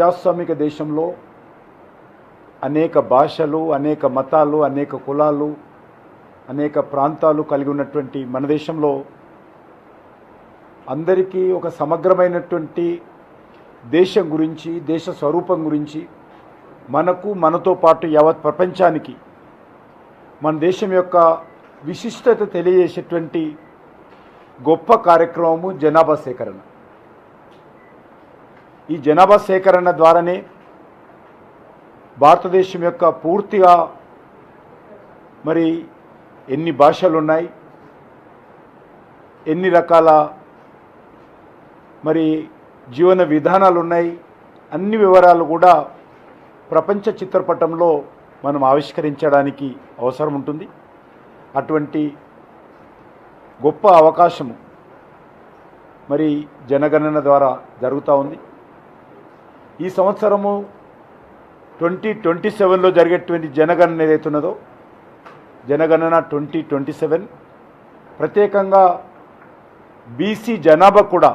ప్రజాస్వామిక దేశంలో అనేక భాషలు, అనేక మతాలు, అనేక కులాలు, అనేక ప్రాంతాలు కలిగి ఉన్నటువంటి మన దేశంలో అందరికీ ఒక సమగ్రమైనటువంటి దేశం గురించి, దేశ స్వరూపం గురించి మనతో పాటు యావత్ ప్రపంచానికి మన దేశం యొక్క విశిష్టత తెలియజేసేటువంటి గొప్ప కార్యక్రమము జనాభా సేకరణ. ఈ జనాభా సేకరణ ద్వారానే భారతదేశం యొక్క పూర్తిగా మరి ఎన్ని భాషలు ఉన్నాయి, ఎన్ని రకాల మరి జీవన విధానాలు ఉన్నాయి, అన్ని వివరాలు కూడా ప్రపంచ చిత్రపటంలో మనం ఆవిష్కరించడానికి అవసరం ఉంటుంది. అటువంటి గొప్ప అవకాశము మరి జనగణన ద్వారా జరుగుతూ ఉంది. ఈ సంవత్సరము 2027లో జరిగేటువంటి జనగణన ఏదైతున్నదో జనగణన 2027 ప్రత్యేకంగా బీసీ జనాభా కూడా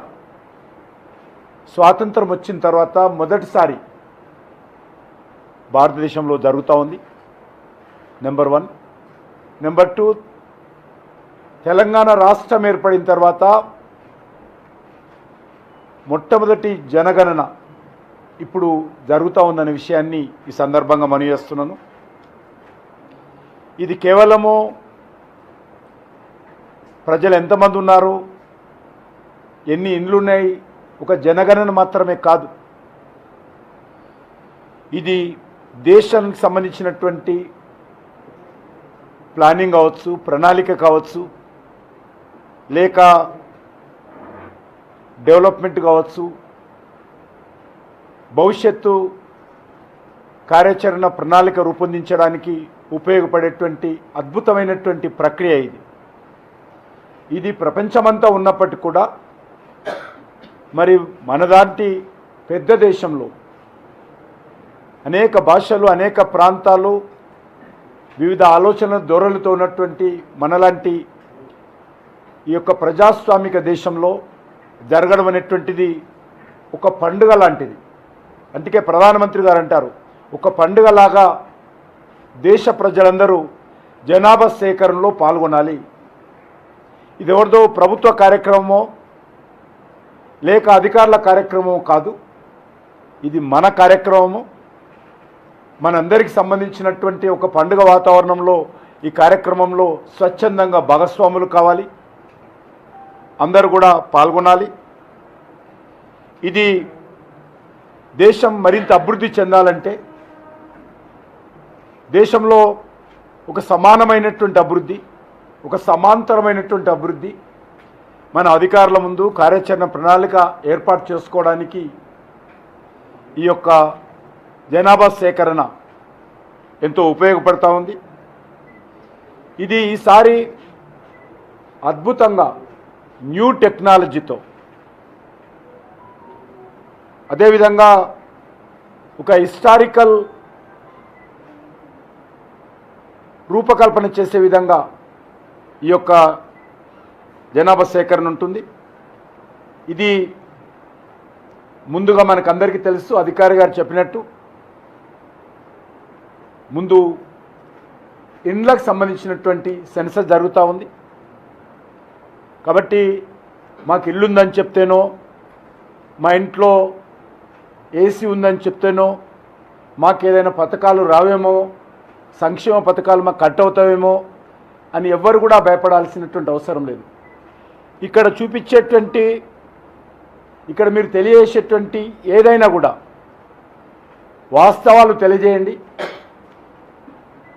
స్వాతంత్రం వచ్చిన తర్వాత మొదటిసారి భారతదేశంలో జరుగుతూ ఉంది. నెంబర్ 1. నెంబర్ 2, తెలంగాణ రాష్ట్రం ఏర్పడిన తర్వాత మొట్టమొదటి జనగణన ఇప్పుడు జరుగుతూ ఉందనే విషయాన్ని ఈ సందర్భంగా మనవి చేస్తున్నాను. ఇది కేవలము ప్రజలు ఎంతమంది ఉన్నారు, ఎన్ని ఇండ్లు ఉన్నాయి, ఒక జనగణన మాత్రమే కాదు. ఇది దేశానికి సంబంధించినటువంటి ప్లానింగ్ కావచ్చు, ప్రణాళిక కావచ్చు, లేక డెవలప్మెంట్ కావచ్చు, భవిష్యత్తు కార్యాచరణ ప్రణాళిక రూపొందించడానికి ఉపయోగపడేటువంటి అద్భుతమైనటువంటి ప్రక్రియ ఇది ప్రపంచమంతా ఉన్నప్పటికీ కూడా మరి మనదాంటి పెద్ద దేశంలో అనేక భాషలు, అనేక ప్రాంతాలు, వివిధ ఆలోచన ధోరణులతో ఉన్నటువంటి మనలాంటి ఈ యొక్క ప్రజాస్వామిక దేశంలో జరగడం అనేటువంటిది ఒక పండుగ లాంటిది. అందుకే ప్రధానమంత్రి గారు అంటారు, ఒక పండుగలాగా దేశ ప్రజలందరూ జనాభా సేకరణలో పాల్గొనాలి. ఇది ఎవరిదో ప్రభుత్వ కార్యక్రమమో లేక అధికారుల కార్యక్రమమో కాదు, ఇది మన కార్యక్రమము. మనందరికీ సంబంధించినటువంటి ఒక పండుగ వాతావరణంలో ఈ కార్యక్రమంలో స్వచ్ఛందంగా భాగస్వాములు కావాలి, అందరూ కూడా పాల్గొనాలి. ఇది దేశం మరింత అభివృద్ధి చెందాలంటే దేశంలో ఒక సమానమైనటువంటి అభివృద్ధి, ఒక సమాంతరమైనటువంటి అభివృద్ధి మన అధికారుల ముందు కార్యాచరణ ప్రణాళిక ఏర్పాటు చేసుకోవడానికి ఈ యొక్క జనాభా సేకరణ ఎంతో ఉపయోగపడుతూ ఉంది. ఇది ఈసారి అద్భుతంగా న్యూ టెక్నాలజీతో, అదేవిధంగా ఒక హిస్టారికల్ రూపకల్పన చేసే విధంగా ఈ యొక్క జనాభా సేకరణ ఉంటుంది. ఇది ముందుగా మనకందరికీ తెలుసు, అధికారి గారు చెప్పినట్టు ముందు ఇండ్లకు సంబంధించినటువంటి సెన్సస్ జరుగుతూ ఉంది. కాబట్టి మాకు ఇల్లు ఉందని చెప్తేనో, మా ఇంట్లో ఏసీ ఉందని చెప్తేనో, మాకు ఏదైనా పథకాలు రావేమో, సంక్షేమ పథకాలు మాకు కట్ అవుతావేమో అని ఎవ్వరు కూడా భయపడాల్సినటువంటి అవసరం లేదు. ఇక్కడ చూపించేటువంటి, ఇక్కడ మీరు తెలియజేసేటువంటి ఏదైనా కూడా వాస్తవాలు తెలియజేయండి.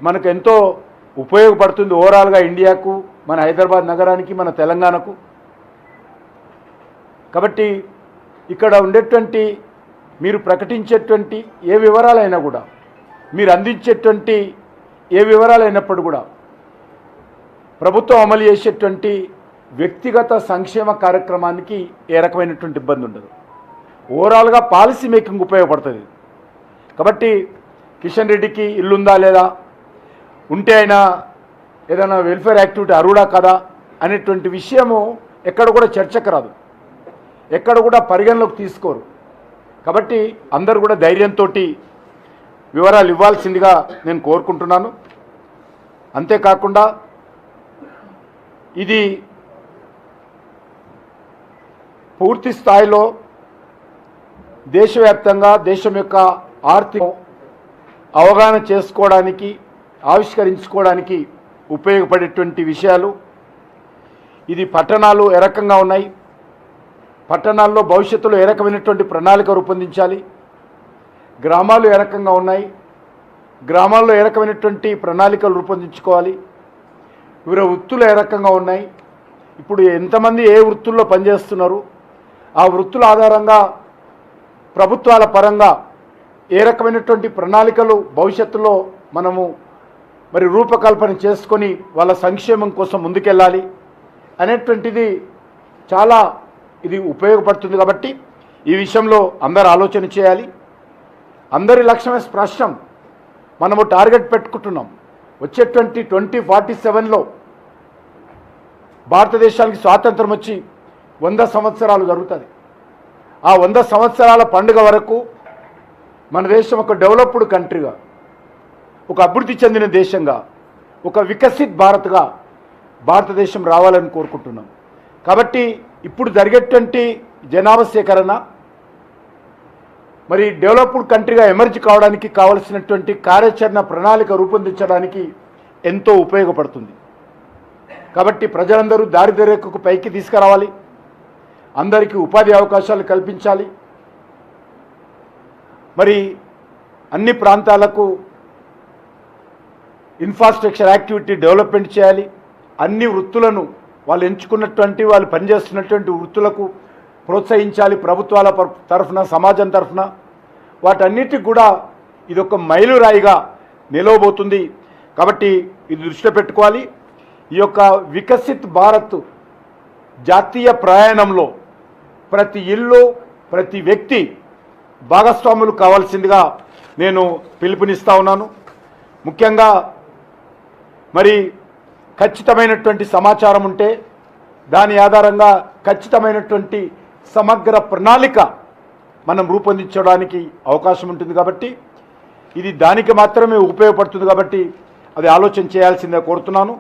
మనకు ఎంతో ఉపయోగపడుతుంది ఓవరాల్గా ఇండియాకు, మన హైదరాబాద్ నగరానికి, మన తెలంగాణకు. కాబట్టి ఇక్కడ ఉండేటువంటి మీరు ప్రకటించేటువంటి ఏ వివరాలైనా కూడా, మీరు అందించేటువంటి ఏ వివరాలైనప్పుడు కూడా ప్రభుత్వం అమలు చేసేటువంటి వ్యక్తిగత సంక్షేమ కార్యక్రమానికి ఏ రకమైనటువంటి ఇబ్బంది ఉండదు. ఓవరాల్గా పాలసీ మేకింగ్ ఉపయోగపడుతుంది. కాబట్టి కిషన్ రెడ్డికి ఇల్లుందా లేదా, ఉంటే అయినా ఏదైనా వెల్ఫేర్ యాక్టివిటీ అరుడా కదా అనేటువంటి విషయము ఎక్కడ కూడా చర్చకు రాదు, ఎక్కడ కూడా పరిగణలోకి తీసుకోరు. కాబట్టి అందరూ కూడా ధైర్యంతో వివరాలు ఇవ్వాల్సిందిగా నేను కోరుకుంటున్నాను. అంతేకాకుండా ఇది పూర్తి స్థాయిలో దేశవ్యాప్తంగా దేశం యొక్క ఆర్థిక అవగాహన చేసుకోవడానికి ఆవిష్కరించుకోవడానికి ఉపయోగపడేటువంటి విషయాలు. ఇది పట్టణాలు ఏ రకంగా ఉన్నాయి, పట్టణాల్లో భవిష్యత్తులో ఏ రకమైనటువంటి ప్రణాళిక రూపొందించాలి, గ్రామాలు ఏ రకంగా ఉన్నాయి, గ్రామాల్లో ఏ రకమైనటువంటి ప్రణాళికలు రూపొందించుకోవాలి, వివిధ వృత్తులు ఏ రకంగా ఉన్నాయి, ఇప్పుడు ఎంతమంది ఏ వృత్తుల్లో పనిచేస్తున్నారు, ఆ వృత్తుల ఆధారంగా ప్రభుత్వాల పరంగా ఏ రకమైనటువంటి ప్రణాళికలు భవిష్యత్తులో మనము మరి రూపకల్పన చేసుకొని వాళ్ళ సంక్షేమం కోసం ముందుకెళ్ళాలి అనేటువంటిది చాలా ఇది ఉపయోగపడుతుంది. కాబట్టి ఈ విషయంలో అందరూ ఆలోచన చేయాలి. అందరి లక్ష్యమే స్పష్టం. మనము టార్గెట్ పెట్టుకుంటున్నాం. వచ్చేటువంటి 2047లో భారతదేశానికి స్వాతంత్రం వచ్చి 100 సంవత్సరాలు జరుగుతుంది. ఆ 100 సంవత్సరాల పండుగ వరకు మన దేశం ఒక డెవలప్డ్ కంట్రీగా, ఒక అభివృద్ధి చెందిన దేశంగా, ఒక వికసిత్ భారత్గా భారతదేశం రావాలని కోరుకుంటున్నాం. కాబట్టి ఇప్పుడు జరిగేటువంటి జనాభా సేకరణ మరి డెవలప్డ్ కంట్రీగా ఎమర్జ్ కావడానికి కావలసినటువంటి కార్యాచరణ ప్రణాళిక రూపొందించడానికి ఎంతో ఉపయోగపడుతుంది. కాబట్టి ప్రజలందరూ దారిద్ర్య రేఖకు పైకి తీసుకురావాలి, అందరికీ ఉపాధి అవకాశాలు కల్పించాలి, మరి అన్ని ప్రాంతాలకు ఇన్ఫ్రాస్ట్రక్చర్ యాక్టివిటీ డెవలప్మెంట్ చేయాలి, అన్ని వృత్తులను వాళ్ళు ఎంచుకున్నటువంటి వాళ్ళు పనిచేస్తున్నటువంటి వృత్తులకు ప్రోత్సహించాలి ప్రభుత్వాల తరఫున, సమాజం తరఫున. వాటన్నిటికి కూడా ఇది ఒక మైలురాయిగా నిలవబోతుంది. కాబట్టి ఇది దృష్టిలో పెట్టుకోవాలి. ఈ యొక్క వికసిత్ భారత్ జాతీయ ప్రయాణంలో ప్రతి ఇల్లు, ప్రతి వ్యక్తి భాగస్వాములు కావాల్సిందిగా నేను పిలుపునిస్తా ఉన్నాను. ముఖ్యంగా మరి ఖచ్చితమైనటువంటి సమాచారం ఉంటే దాని ఆధారంగా ఖచ్చితమైనటువంటి సమగ్ర ప్రణాళిక మనం రూపొందించడానికి అవకాశం ఉంటుంది. కాబట్టి ఇది దానికి మాత్రమే ఉపయోగపడుతుంది. కాబట్టి అది ఆలోచన చేయాల్సిందే కోరుతున్నాను.